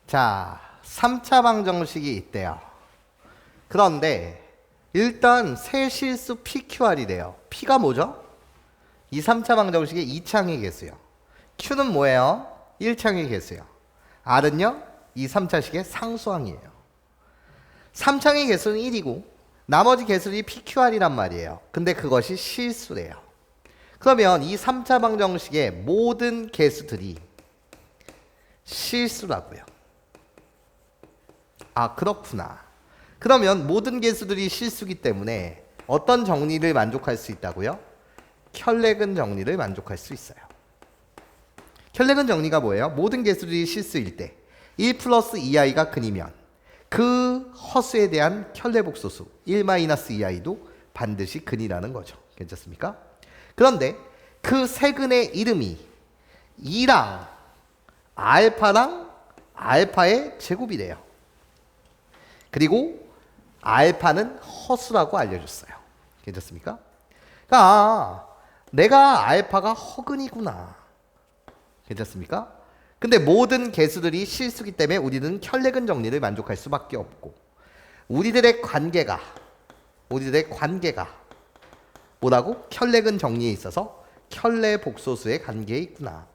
자, 3차 방정식이 있대요. 그런데 일단 세실수 PQR이래요. P가 뭐죠? 이 3차 방정식의 2창의 개수요. Q는 뭐예요? 1창의 개수요. R은요? 이 3차식의 상수항이에요. 3창의 개수는 1이고 나머지 개수들이 PQR이란 말이에요. 근데 그것이 실수래요. 그러면 이 3차 방정식의 모든 개수들이 실수라고요. 아, 그렇구나. 그러면 모든 개수들이 실수기 때문에 어떤 정리를 만족할 수 있다고요? 켤레근 정리를 만족할 수 있어요. 켤레근 정리가 뭐예요? 모든 개수들이 실수일 때 1 플러스 2i가 근이면 그 허수에 대한 켤레복소수 1 마이너스 2i도 반드시 근이라는 거죠. 괜찮습니까? 그런데 그 세 근의 이름이 2랑 알파랑 알파의 제곱이래요. 그리고 알파는 허수라고 알려줬어요. 괜찮습니까? 그러니까 내가 알파가 허근이구나. 괜찮습니까? 근데 모든 개수들이 실수기 때문에 우리는 켤레근 정리를 만족할 수밖에 없고 우리들의 관계가 뭐라고? 켤레근 정리에 있어서 켤레 복소수의 관계에 있구나.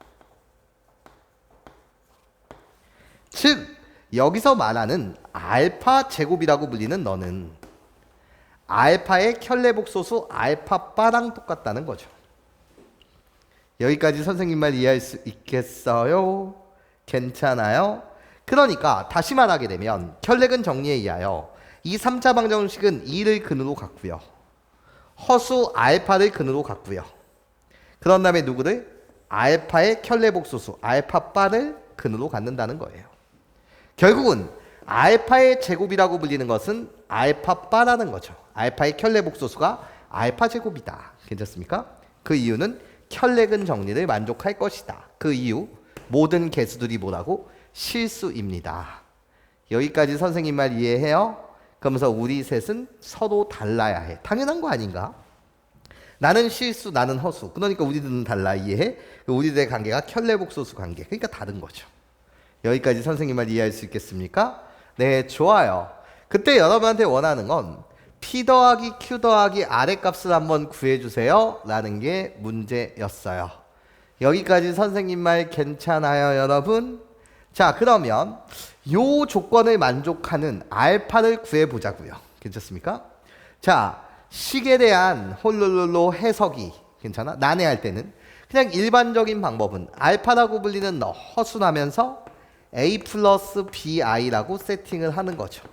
즉 여기서 말하는 알파 제곱이라고 불리는 너는 알파의 켤레 복소수 알파 바랑 똑같다는 거죠. 여기까지 선생님 말 이해할 수 있겠어요? 괜찮아요? 그러니까 다시 말하게 되면 켤레근 정리에 의하여 이 3차 방정식은 2를 근으로 갖고요. 허수 알파를 근으로 갖고요. 그런 다음에 누구를? 알파의 켤레 복소수 알파 바를 근으로 갖는다는 거예요. 결국은 알파의 제곱이라고 불리는 것은 알파 바라는 거죠. 알파의 켤레 복소수가 알파 제곱이다. 괜찮습니까? 그 이유는 켤레근 정리를 만족할 것이다. 그 이유 모든 개수들이 뭐라고? 실수입니다. 여기까지 선생님 말 이해해요? 그러면서 우리 셋은 서로 달라야 해. 당연한 거 아닌가? 나는 실수, 나는 허수. 그러니까 우리들은 달라. 이해해? 우리들의 관계가 켤레 복소수 관계. 그러니까 다른 거죠. 여기까지 선생님 말 이해할 수 있겠습니까? 네, 좋아요. 그때 여러분한테 원하는 건 P 더하기 Q 더하기 R의 값을 한번 구해주세요 라는 게 문제였어요. 여기까지 선생님 말 괜찮아요, 여러분? 자, 그러면 요 조건을 만족하는 알파를 구해보자고요. 괜찮습니까? 자, 식에 대한 홀로로로 해석이 괜찮아? 난해할 때는 그냥 일반적인 방법은 알파라고 불리는 너 허수나면서 A 플러스 BI라고 세팅을 하는 거죠.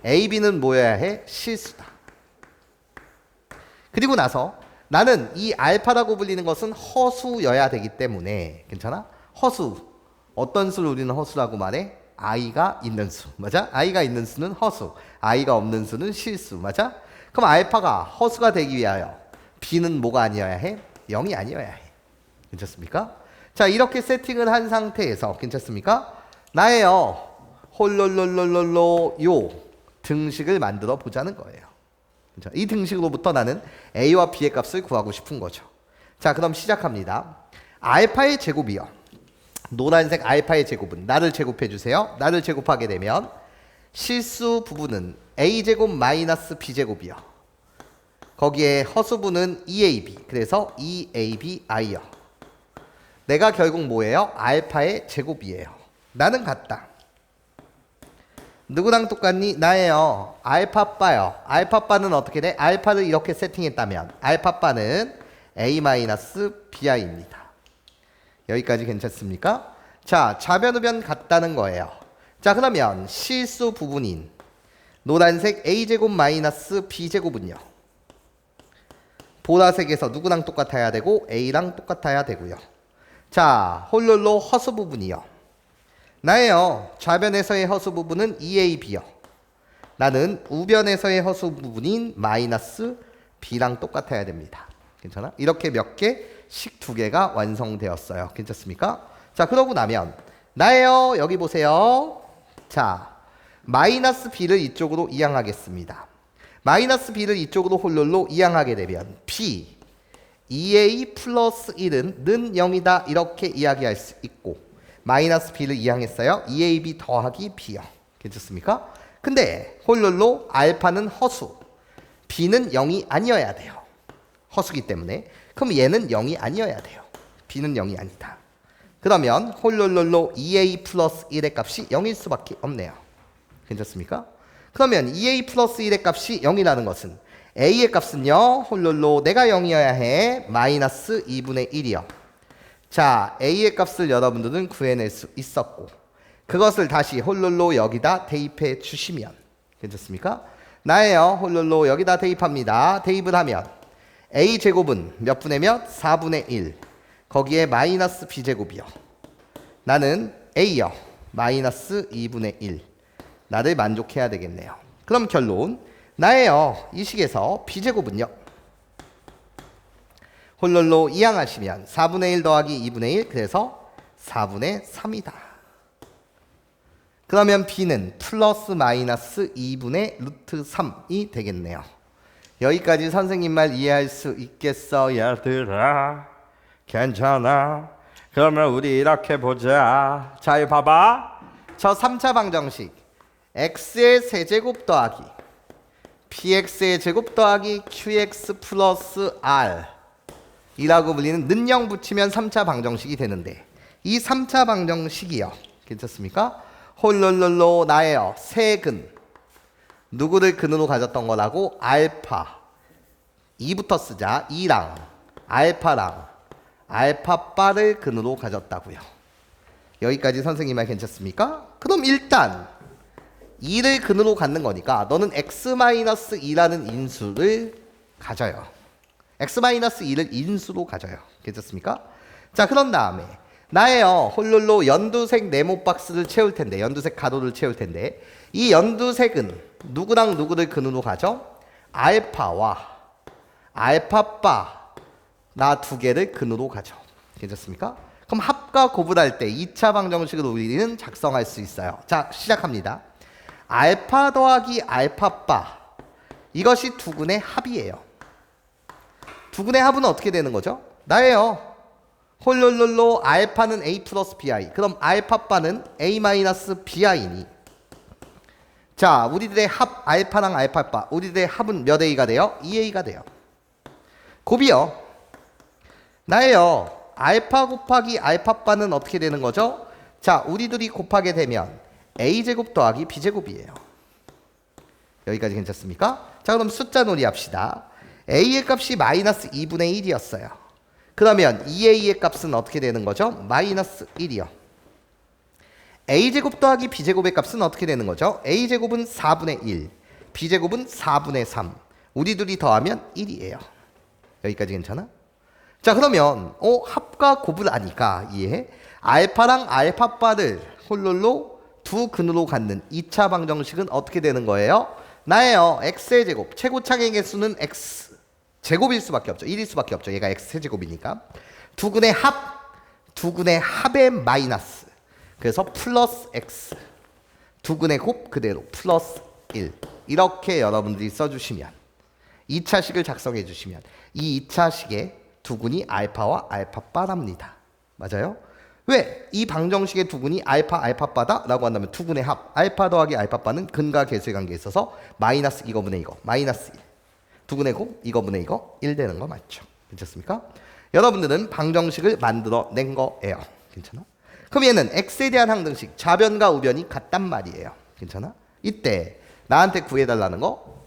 A, B는 뭐여야 해? 실수다. 그리고 나서 나는 이 알파라고 불리는 것은 허수여야 되기 때문에 괜찮아? 허수. 어떤 수를 우리는 허수라고 말해? I가 있는 수. 맞아? I가 있는 수는 허수. I가 없는 수는 실수. 맞아? 그럼 알파가 허수가 되기 위하여 B는 뭐가 아니어야 해? 0이 아니어야 해. 괜찮습니까? 자, 이렇게 세팅을 한 상태에서 괜찮습니까? 나예요. 홀롤롤롤롤로 요 등식을 만들어 보자는 거예요. 이 등식으로부터 나는 A와 B의 값을 구하고 싶은 거죠. 자, 그럼 시작합니다. 알파의 제곱이요. 노란색 알파의 제곱은 나를 제곱해 주세요. 나를 제곱하게 되면 실수 부분은 A제곱 마이너스 B제곱이요. 거기에 허수분은 2AB. 그래서 2ABI요. 내가 결국 뭐예요? 알파의 제곱이에요. 나는 같다. 누구랑 똑같니? 나예요. 알파바요. 알파바는 어떻게 돼? 알파를 이렇게 세팅했다면 알파바는 A-BI입니다. 여기까지 괜찮습니까? 자, 좌변우변 같다는 거예요. 자, 그러면 실수 부분인 노란색 A제곱 마이너스 B제곱은요. 보라색에서 누구랑 똑같아야 되고 A랑 똑같아야 되고요. 자, 홀롤로 허수 부분이요. 나예요. 좌변에서의 허수 부분은 2AB요. 나는 우변에서의 허수 부분인 마이너스 B랑 똑같아야 됩니다. 괜찮아? 이렇게 몇 개? 식 두 개가 완성되었어요. 괜찮습니까? 자, 그러고 나면 나예요. 여기 보세요. 자, 마이너스 B를 이쪽으로 이항하겠습니다. 마이너스 B를 이쪽으로 홀롤로 이항하게 되면 B 2A 플러스 1은 는 0이다 이렇게 이야기할 수 있고 마이너스 b를 이항했어요. 2ab 더하기 b요. 괜찮습니까? 근데 홀룰로 알파는 허수, b는 0이 아니어야 돼요. 허수기 때문에. 그럼 얘는 0이 아니어야 돼요. b는 0이 아니다. 그러면 홀룰로 2a 플러스 1의 값이 0일 수밖에 없네요. 괜찮습니까? 그러면 2a 플러스 1의 값이 0이라는 것은 a의 값은요, 홀룰로 내가 0이어야 해. 마이너스 2분의 1이요. 자, a의 값을 여러분들은 구해낼 수 있었고, 그것을 다시 홀룰로 여기다 대입해 주시면 괜찮습니까? 나예요. 홀룰로 여기다 대입합니다. 대입을 하면 a제곱은 몇 분의 몇? 4분의 1. 거기에 마이너스 b제곱이요. 나는 a요. 마이너스 2분의 1. 나를 만족해야 되겠네요. 그럼 결론, 나예요. 이 식에서 b제곱은요, 홀룰로 이항하시면 4분의 1 더하기 2분의 1, 그래서 4분의 3이다. 그러면 b는 플러스 마이너스 2분의 루트 3이 되겠네요. 여기까지 선생님 말 이해할 수 있겠어, 얘들아? 괜찮아. 그러면 우리 이렇게 보자. 잘 봐봐. 저 3차 방정식 x의 세제곱 더하기 px의 제곱 더하기 qx 플러스 r 이라고 불리는 는영 붙이면 3차 방정식이 되는데, 이 3차 방정식이요, 괜찮습니까? 홀룰룰로 나예요. 세근, 누구를 근으로 가졌던 거라고? 알파. 2부터 쓰자. 2랑 알파랑 알파바를 근으로 가졌다고요. 여기까지 선생님 말 괜찮습니까? 그럼 일단 2를 근으로 갖는 거니까 너는 x-2라는 인수를 가져요. x-2를 인수로 가져요. 괜찮습니까? 자, 그런 다음에 나예요. 홀룰로 연두색 네모 박스를 채울 텐데, 연두색 가로를 채울 텐데, 이 연두색은 누구랑 누구를 근으로 가죠? 알파와 알파바, 나 두 개를 근으로 가죠. 괜찮습니까? 그럼 합과 고분할 때 2차 방정식을 우리는 작성할 수 있어요. 자, 시작합니다. 알파 더하기 알파바, 이것이 두근의 합이에요. 두근의 합은 어떻게 되는 거죠? 나예요. 홀룰룰로 알파는 a 플러스 bi, 그럼 알파바는 a 마이너스 bi니, 자, 우리들의 합 알파랑 알파바, 우리들의 합은 몇 a가 돼요? 2a가 돼요. 곱이요. 나예요. 알파 곱하기 알파바는 어떻게 되는 거죠? 자, 우리들이 곱하게 되면 a제곱 더하기 b제곱이에요. 여기까지 괜찮습니까? 자, 그럼 숫자 놀이 합시다. a의 값이 마이너스 2분의 1이었어요. 그러면 2a의 값은 어떻게 되는 거죠? 마이너스 1이요. a제곱 더하기 b제곱의 값은 어떻게 되는 거죠? a제곱은 4분의 1, b제곱은 4분의 3. 우리 둘이 더하면 1이에요. 여기까지 괜찮아? 자, 그러면 합과 곱을 아니까 이해. 알파랑 알파바를 홀룰로 두 근으로 갖는 2차 방정식은 어떻게 되는 거예요? 나예요. x의 제곱, 최고차의 개수는 x 제곱일 수밖에 없죠. 1일 수밖에 없죠. 얘가 x 세제곱이니까. 두근의 합, 두근의 합의 마이너스, 그래서 플러스 x, 두근의 곱 그대로 플러스 1. 이렇게 여러분들이 써주시면, 2차식을 작성해 주시면 이 2차식의 두근이 알파와 알파바랍니다. 맞아요? 왜? 이 방정식의 두근이 알파, 알파바다 라고 한다면 두근의 합, 알파 더하기 알파바는 근과 개수의 관계에 있어서 마이너스 이거분의 이거, 마이너스 1. 두근의 곱, 이거분의 이거 1 되는 거 맞죠? 괜찮습니까? 여러분들은 방정식을 만들어낸 거예요. 괜찮아? 그럼 얘는 x에 대한 항등식, 좌변과 우변이 같단 말이에요. 괜찮아? 이때 나한테 구해달라는 거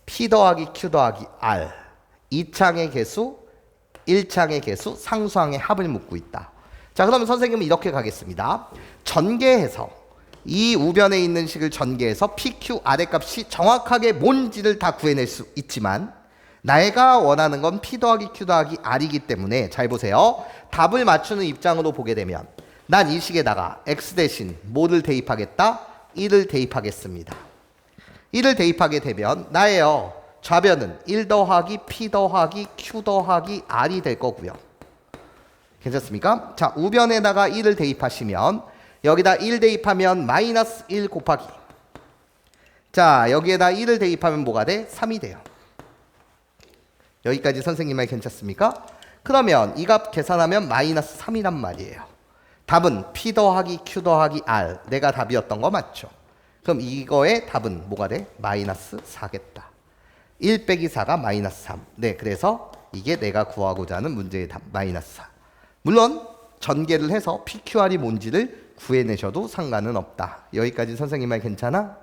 p 더하기 q 더하기 r, 2창의 개수, 1창의 개수, 상수항의 합을 묻고 있다. 자, 그러면 선생님은 이렇게 가겠습니다. 전개해서 이 우변에 있는 식을 전개해서 PQ R의 값이 정확하게 뭔지를 다 구해낼 수 있지만, 내가 원하는 건 P 더하기 Q 더하기 R이기 때문에 잘 보세요. 답을 맞추는 입장으로 보게 되면 난 이 식에다가 X 대신 뭐를 대입하겠다? 1을 대입하겠습니다. 1을 대입하게 되면 나예요. 좌변은 1 더하기 P 더하기 Q 더하기 R이 될 거고요. 괜찮습니까? 자, 우변에다가 1을 대입하시면 여기다 1 대입하면 마이너스 1 곱하기, 자, 여기에다 1을 대입하면 뭐가 돼? 3이 돼요. 여기까지 선생님 말 괜찮습니까? 그러면 이 값 계산하면 마이너스 3이란 말이에요. 답은 P 더하기 Q 더하기 R. 내가 답이었던 거 맞죠? 그럼 이거의 답은 뭐가 돼? 마이너스 4겠다. 1 빼기 4가 마이너스 3. 네, 그래서 이게 내가 구하고자 하는 문제의 답 마이너스 4. 물론 전개를 해서 PQR이 뭔지를 구해내셔도 상관은 없다. 여기까지 선생님 말 괜찮아?